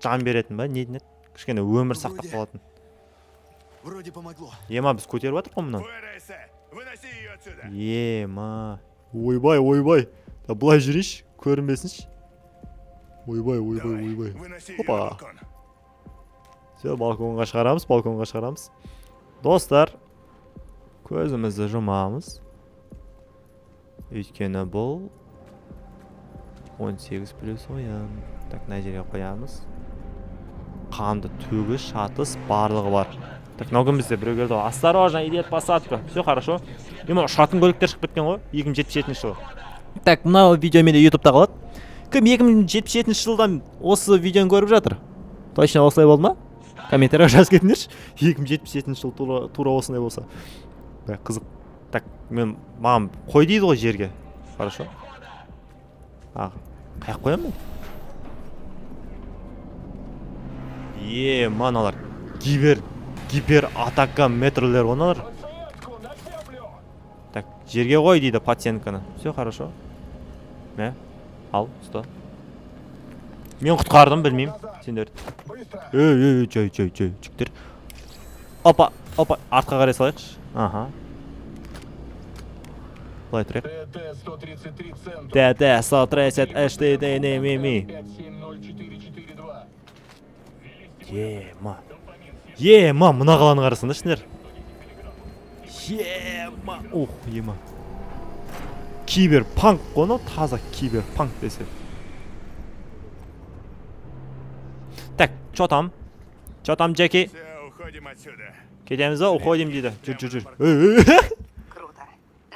жан беретін ба? Не еді? Кішкене өмір сақтап қалатын. Вроде помогло. Ема, біз көтеріп жатыр ғой мұны. Вырайся. Выноси ее отсюда. Ема. Ойбай, ойбай. Да былай жүрейші, көрінбесінші. Ойбай, ойбай, Давай, ойбай. выноси ее Опа. на балкон. Все, балконға шығарамыз. Достар, көзімізді жұмамыз. Өйткені бұл 18 плюс оян. Так, мына жерге қоямыз. Қанды төгіс, шатыс, барлығы бар. Так, мынау кім бізде біреу келді ғой. Осторожно, идет посадка. Все хорошо. Ема, ұшатын көліктер шығып кеткен ғой. 2077 жылы. Так, мынау видео менде ютубта қалады. Кім 2077 жылдан осы видеоны көріп жатыр? Точно осылай болды ма? Комментарийға жазып кетіңдерші. 2077 жыл тура осындай болса. Бәк қызық. Так, маған қой дейді ғой жерге. Хорошо. А, қаяқ қоямын мен? Маналар. Гипер атака метрлер оналар. Так, жерге қой дейді пациентканы. Все хорошо. Мә, ал, ұста. Мен құтқардым, білмеймін. Сендер. Жай, жүктер. Опа, артқа қарай салайықшы. Аха. Былай тұрайық. ТТ-130 HTD немеми. Ема, мына қаланы қарасыңдар сендер. Ема. Киберпанк қой, таза киберпанк десе. Так, чё там, Джеки? Все, уходим отсюда. Кетеміз ба, уходим дейді. Жүр. Круто.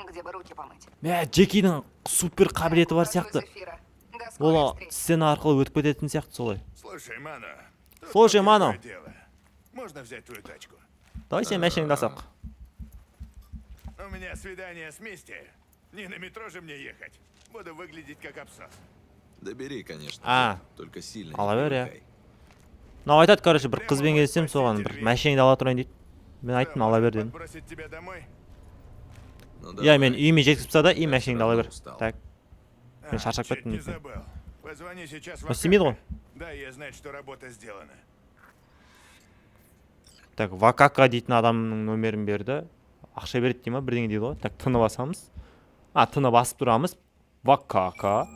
Где бы руки помыть? Мә, Джекидің супер қабілеті бар сияқты. Зефира. До скорой Ол встречи. сцена арқылы өтіп кететін сияқты солай. Слушай, Мано. тут Слушай, такое Мано. дело. Можно взять твою тачку? Давай сен мәшіңді алсақ. У меня свидание с Мисти. Не на метро же мне ехать. Буду выглядеть как абсос. Да бери, конечно. А. Только сильно Ала не бер, иә. привыкай. Мынау айтады, короче, бір қызбен келсем соған бір мәшіңді ала тұрайын дейді. Мен айттым, ала бер дедім. Бросить тебя домой? Ну, Иә, давай. мен үйіме жеткізіп тастады, и Я мәшіңді всё ала равно бер. устал. Так, мен шаршап чуть кеттім. не забыл. Позвони сейчас в Ну, істемейді ғой. Да, я знаю, что работа сделана. Так, Вакака дейтін адамның нөмерін берді. Ақша береді дей ма, бірдеңе дейді ғой. Так, тыны басамыз. А, тыны басып тұрамыз. Вакака.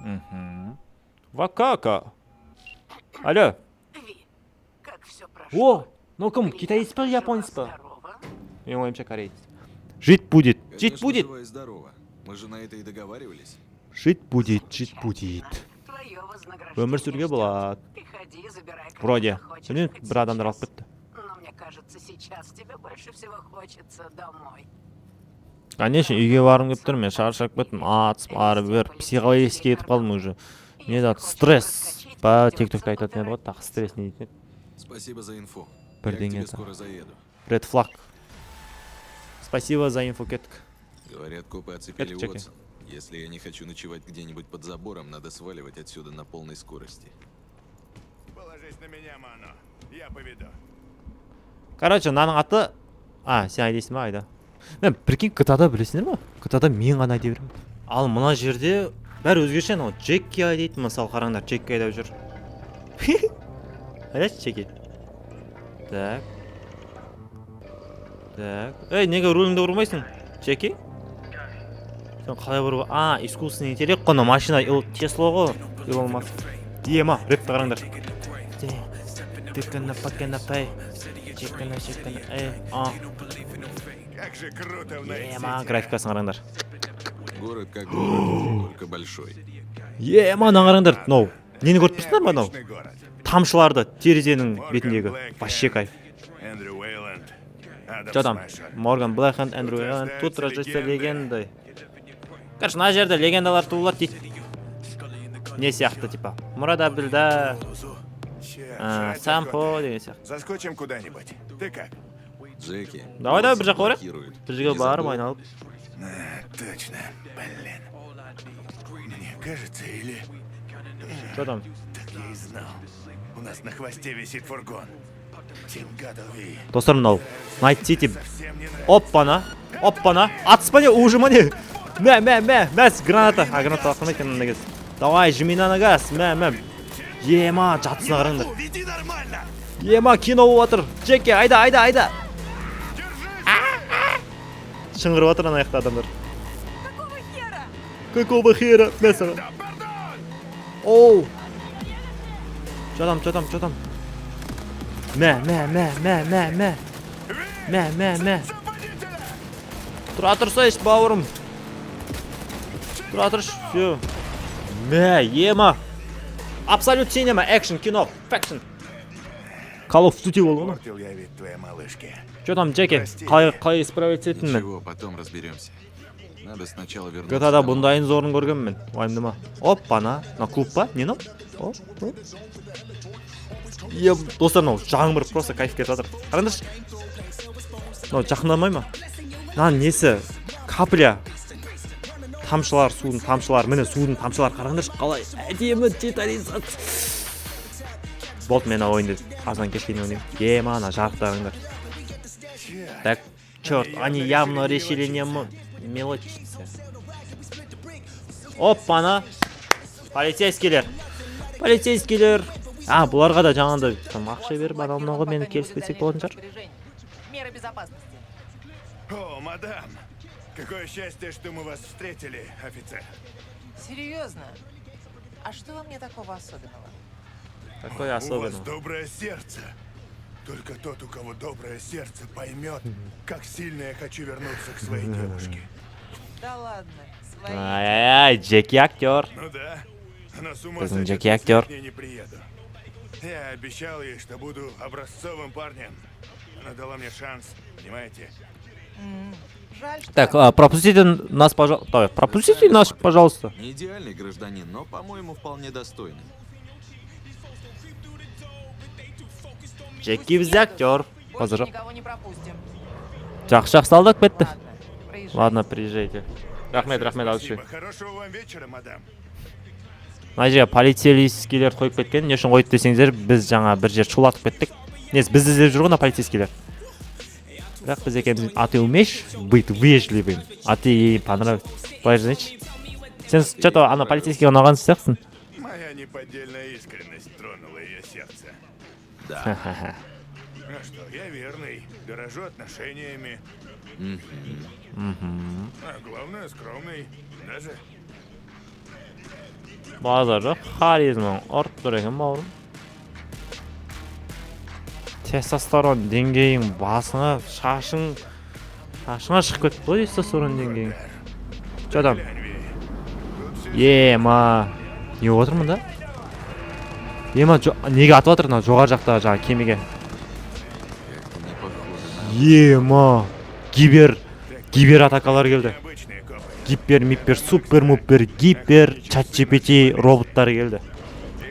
Вакака. Алло. Ви, как все прошло? О, ну кім, китаец па, японец па? Здорово. Менің ойымша кореец. Жить будет, жить Конечно, будет. жива и здорова. Мы же на это и договаривались. Жить будет, жить будет. Твое вознаграждение Өмір сүрге ждет. болады. Приходи, забирай, когда Вроде. захочешь, Білмеймін, хоть бір адамдар алып сейчас. кетті. Но мне кажется, сейчас тебе больше всего хочется домой. Конечно, үйге барғым келіп тұр, мен шаршап кеттім, атып, арып бер, психологически етіп қалдым уже. Не да, стресс. Па, тиктокта айтатын еді ғой, тағы стресс не дейтін еді. Спасибо за инфу. Бірдеңе Я к тебе это. скоро заеду. Ред флаг. Спасибо за инфу, кеттік. Говорят, копы оцепили Это чеки. Уотсон. Если я не хочу ночевать где-нибудь под забором, надо сваливать отсюда на полной скорости. Положись на меня, Мано. Я поведу. Короче, мынаның аты... А, сен айдайсың ба, айда. Мен прикинь, GTA-да білесіңдер ма? GTA-да мен ғана айдай беремін. Ал мына жерде бәрі өзгеше, анау Джекки айдайды, мысалы қараңдар, Джекки айдап жүр. Қарашы Джеки. Так. Ей, неге руліңді ұрмайсың? Джеки? Сен қалай ұрып... искусственный интеллект қой, машина, Тесла ғой. Илон Маск. Ема, рэпті қараңдар. Как же круто в Ема, графикасын қараңдар. Город как город, только большой. Ема, қараңдар. Мынау. Нені көріп тұрсыңдар ма мынау? Отличный город. Тамшыларды терезенің бетіндегі. Блэкхенд, Вообще кайф. Эндрю Уэйланд, Адам Что там? Смешер. Морган Блэкхенд, Эндрю Уэйланд. Тут рождается легендой. Короче, мына жерде легендалар туылады дейді. Не сияқты, типа. Мурад Абділда, Черт, жрать Сампо охота. деген сияқты. Заскочим куда-нибудь. Ты как? Джеки. Давай, город бір жаққа барайық. блокируют. Бір жерге Не барып забыл? айналып. Точно. Блин. Мне кажется, или... Что там? Так я и знал. У нас на хвосте висит фургон. Тим Гадови. Достар, мынау Найт Сити. Совсем не нравится. Оппана. Атыспа не, ужима не. Мәс, граната. Граната ақын екен негіз. Давай, жми на газ. Ема, жатысына қараңдар. Веди нормально. Ема, кино болып жатыр. Джеки, айда. Шыңғырып жатыр ана жақта адамдар. Какого хера? Мә саған. Оу. Что там? Мә. Тұра тұрсайшы, бауырым. Тұра тұршы, все. Мә, ема. Абсолют синема, экшн, кино, фэкшн. Call of Duty болды ғой. Портил я вид твоей малышки. Что там, Джеки? Қалай исправить етінмін? Ничего, потом разберемся. Надо сначала вернуться. GTA-да домой. бұндайын зорын көргенмін, уайымдама. Оппана, на клуб па? Не ну? Достар, мынау жаңбыр просто кайф кетіп жатыр. Қараңдаршы. Мынау жақындамай ма? Мынаның несі? Капля. Тамшылар, судың тамшылар, міне судың тамшылар. Қараңдаршы, қалай әдемі детализация. Болды, мен ойынды азан кешкен ойнайым. Ема, ана жарықтарыңдар. Так, черт, они явно решили не мелочиться. Оппана. Полицейскийлер. Бұларға да жаңағындай ақша беріп, анау мынауға мені келіспесек болатын шығар. Меры безопасности. О, мадам. Какое счастье, что мы вас встретили, офицер. Серьезно? А что во мне такого особенного? Такое У вас особенно. доброе сердце. Только тот, у кого доброе сердце, поймет, как сильно я хочу вернуться к своей девушке. Да ладно, свои. Ай-яй-яй, Джеки актер. Ну да. Она с ума Біздің сойдет, Джеки если я актер. к ней не приеду. Я обещал ей, что буду образцовым парнем. Она дала мне шанс, понимаете? Жаль, что... Так, пропустите нас, пожалуйста. Не идеальный гражданин, но, по-моему, вполне достойный. Джеки бізде актер. Больше Қазір. никого не пропустим. Жақсы алдық бітті. Ладно, проезжай. Ладно, приезжайте. Рахмет, алшы. Спасибо. Хорошего вам вечера, мадам. Мына жерге полицейскийлер қойып кеткен. Не үшін қойды десеңіздер, біз жаңа бір жер шулатып кеттік. Несі, бізді іздеп жүр ғой полицейскийлер. Бірақ біз екеуміз, а ты умеешь быть вежливым? А ты ей понравился? Былай жазайыншы. Сен что-то ана полицейский ұнаған сияқтысың. Моя неподдельная искренность тронула ее сердце. Да. А что, я верный, дорожу отношениями. А главное, скромный. Даже Базары харизмаң ұрып тұр екен бауырым. Тестостерон деңгейің басыңа, шашыңа шығып кетті ғой тестостерон деңгейің. Что там? Ема. Не отырмын да? Ема, неге атып жатыр мына жоғары жақта жаңа кемеге? Как-то не похоже на... Ема. Гибер атакалар келді. обычные копы. Гипер, супер, гипер, чат-GPT роботтары келді.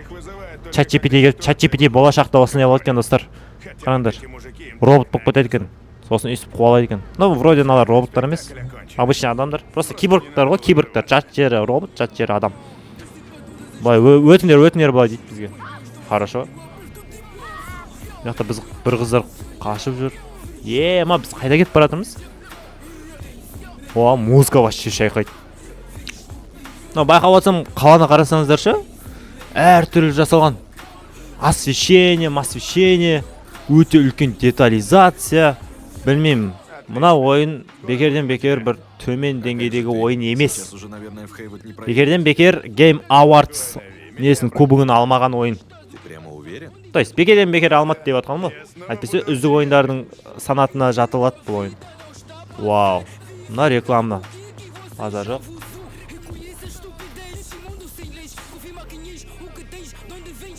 Их вызывают только Чат-GPT болашақта осындай болады екен, достар. хотя Қараңдар. эти мужики им Робот болып кетеді екен. Сосын өйстіп қуалайды екен. Ну, вроде мыналар роботтар емес. закончили. Обычный адамдар. Просто киборгтар ғой, киборгтар. Жат жері робот, жат жері адам. Былай өтіңдер былай дейді бізге. Хорошо. Яқта біз бір қыздар қашып жүр. Ема, біз қайда кетіп баратырмыз? О, музыка вообще шайқайды. Байқап отырсам, қаланы қарасаңыздаршы, әр түрлі жасалған. освещение өте үлкен детализация. Білмеймін, мына ойын бекерден бекер бір төмен деңгейдегі ойын емес. Сейчас уже, наверное, в Хейвуд не пройдет. Бекерден бекер Game Awards несін кубогын алмаған ойын. Ты прямо уверен? То есть бекерден бекер алмады деп жатқан ғой. Әйтпесе үздік ойындардың санатына жатылады бұл ойын. Вау. Мына реклама. Базар жоқ.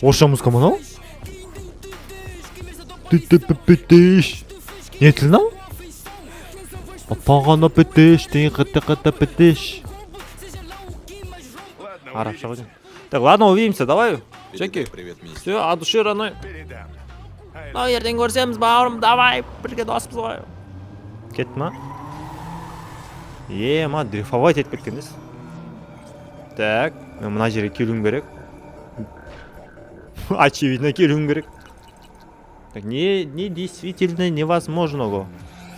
Орысша музыка мынау? Не тіл мынау? Пағана пітіш, қыты пітіш. Арабша ғой. Так, ладно, увидимся, давай. Джеки. Передай привет, мистер. Все, от души родной. Передам. Мынау ертең көрсеміз, бауырым, давай, бірге доспыз ғой. Кетті ма? Ма, дрифовать етіп кеткендес. Так, мен мына жерге келуім керек. Очевидно, келуім керек. Так, не действительно невозможного.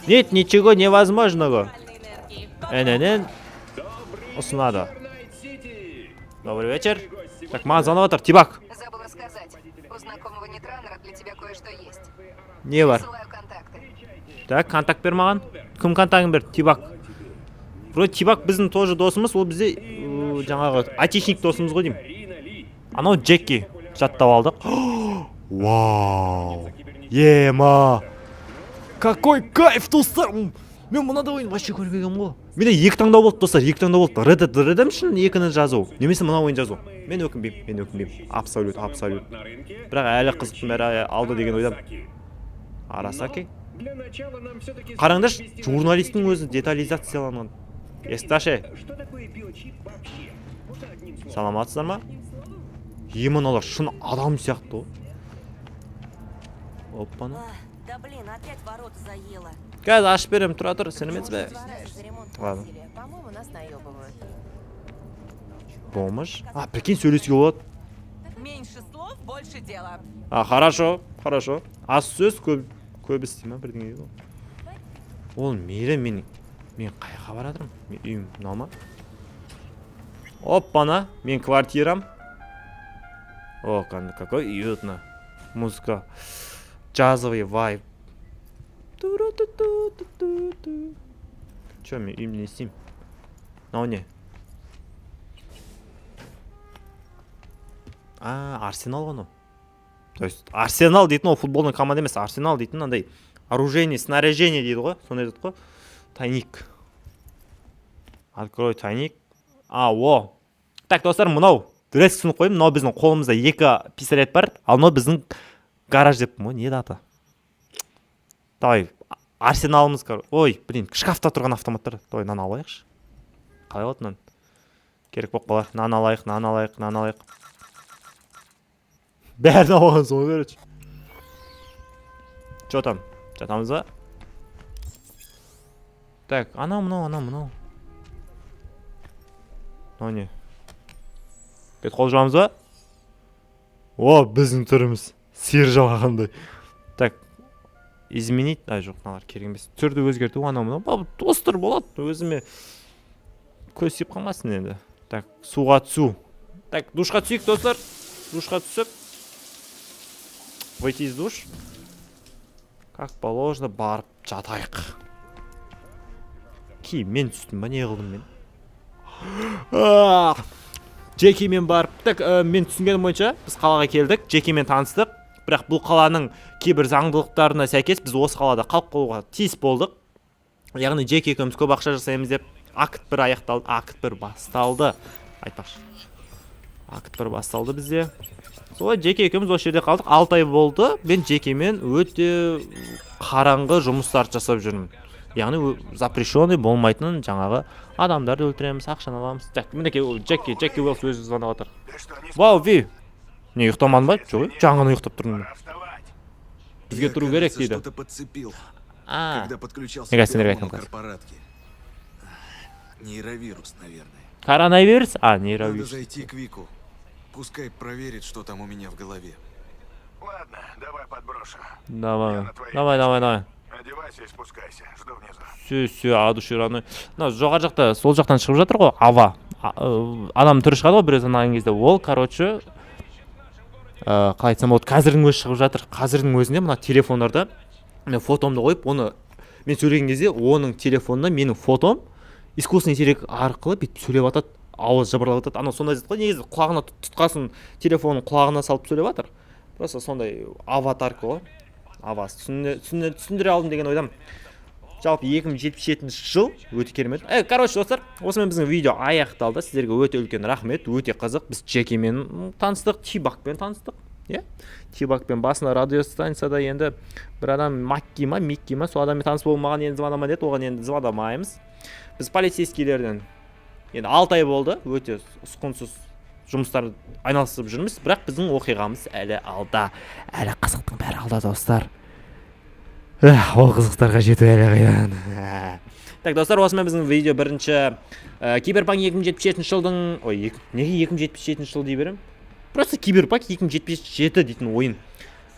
Нет ничего невозможного. ННН ұсынады. Добрый вечер. Так, маған звонып отыр, Тибак. Забыла сказать. У знакомого нетранера для тебя кое-что есть. Не бар? Ссылаю контакты. Так, контакт бер маған. Кім контактын бер? Тибак. Вроде Тибак біздің тоже досымыз, ол бізде жаңағы айтишник досымыз ғой деймін. Анау Джеки жаттап алдық. Вау. Ема. Какой кайф, достар. Мен мынада ойын вообще көргенмін ғой. Менде екі таңдау болды, достар, екі таңдау болды. Red Dead Redemption 2-ні жазу, немесе мына ойын жазу. Мен өкінбеймін. Абсолют. Бірақ әлі қызықтың бәрі алды деген ойдам. Арасаки. Қараңдаршы, журналистің өзі детализацияланған. Есташе. Саламатсыздар ма? Емін шын адам сияқты ғой. Оппаны. Да блин, опять ворота заело. Қазір ашып берем, тұра тұр, сенемец бе? Ладно. По-моему, нас наебывают. Помощь? Прикинь, сөйлесуге болады. Меньше слов, больше дела. Хорошо. Аз сөз көп істей ма бірдеңе ғой. Ол мейрі мен қайға барадырмын? Мен үйім мынау ма? Оппана, мен квартирам. О, какой уютно. Музыка. Джазовый вайб. Че, мен үйімде не істеймін? Мынау не? Арсенал ғой. То есть Арсенал дейтін ол футболный команда емес, Арсенал дейтін андай оружение, снаряжение дейді ғой, сондай дейді ғой. Тайник. Открой тайник. О. Так, достар, мынау дресс түсініп қойым. Мынау біздің қолымызда 2 пистолет бар, ал мынау біздің гараж деппін ғой, не даты? Давай, арсеналымыз бар. Ой, блин, шкафта тұрған автоматтар. Давай, нан алайықшы. Қалай болады нан? Керек болып қалар. Нан алайық. Бәрін алған соң көреді. Чо там? Жатамыз ба? Так, анау. Мынау не? Бет қол жуамыз ба? О, біздің түріміз. Сиыр жалғандай. Так, изменить. Жоқ, мыналар керек емес. Түрді өзгерту, анау. Достар болады. Өзіме көз тиіп қалмасын енді. Так, суға түсу. Так, душқа түсейік, достар. Душқа түсіп. Выйти из душ. Как положено, барып жатайық. Мен түстім ба, не қылдым мен? Джеки мен барып. Так, мен түсінгенім бойынша біз қалаға келдік, Джеки мен таныстық. Бірақ бұл қаланың кейбір заңдылықтарына сәйкес біз осы қалада қалып қалуға тиіс болдық. Яғни Джеки екеуміз көп ақша жасаймыз деп акт 1 аяқталды, акт 1 басталды. Айтпақшы. Акт 1 басталды бізде. Солай Джеки екеуміз осы жерде қалдық. 6 ай болды. Мен Джекимен өте қараңғы жұмыстар жасап жүрмін. Яғни запрещенный болмайтын жаңағы адамдарды өлтіреміз, ақшаны аламыз. Так, мінекей Джеки Уэллс өзі звондап отыр. Вау, Ви. Не ұйықтамадың ба? Жоқ, жаңғаны ұйықтап тұрмын. Бізге тұру керек дейді. Что-то подцепил, когда подключался Неге к сендерге телефону айтқан корпоратки. Нейровирус, наверное. Коронавирус? Надо Нейровирус. зайти к Вику. Пускай проверит, что там у меня в голове. Ладно, давай подброшу. Давай. Одевайся и спускайся. Жду внизу. Все, адушираной. Жоғар жақта, сол жақтан шығып жатыр ғой, ава. Адам түрі шығады ғой, біраз анаған кезде. Ол, короче, қалай айтсам болады, қазірдің өзі шығып жатыр. Қазірдің өзінде мына телефондарда мен фотомды қойып, оны мен сөйлеген кезде оның телефонына менің фотом искусственный интеллект арқылы бүйтіп сөйлеп жатады, ауыз жыбырлап жатады. Анау сондай зат қой, негізі құлағына тұтқасын, телефонын құлағына салып сөйлеп жатыр. Просто сондай аватарка ғой. Авас түсіндіре алдым деген ойдам. Жалпы 2077 жыл өте керемет. Короче, достар, осымен біздің видео аяқталды. Сіздерге өте үлкен рахмет, өте қызық. Біз Джекимен таныстық, Тибакпен таныстық. Тибакпен басында радиостанцияда енді бір адам Микки ма, сол адаммен таныс болмаған, енді звондама деді, оған енді звондамаймыз. Біз полицейскийлерден енді 6 ай болды, өте ұсқынсыз жұмыстар айналысып жүрміз, бірақ біздің оқиғамыз әлі алда. Әлі қызықтың бәрі алда, достар. Ол қызықтарға жету әлі қайдан. Так, достар, осымен біздің видео бірінші Киберпанк 2077 жылдың... Ой, неге 2077 жыл дей берем? Просто Киберпанк 2077 дейтін ойын.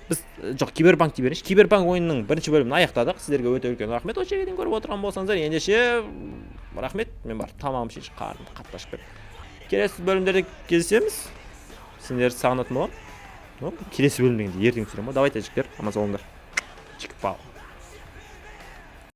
Біз, жоқ, Киберпанк дей берейінші. Киберпанк ойынның бірінші бөлімін аяқтадық. Сіздерге өте үлкен рахмет. Осы жерден көріп отырған болсаңыздар, ендеше рахмет. Мен бар, тамам шеш, қарным қатты ашып беріп. Келесі бөлімдерде кездесеміз. Сендер сағынатын болам. Келесі бөлімдегенде ертең түсіремін. Давайте, жігіттер, аман болыңдар. Чик-пау.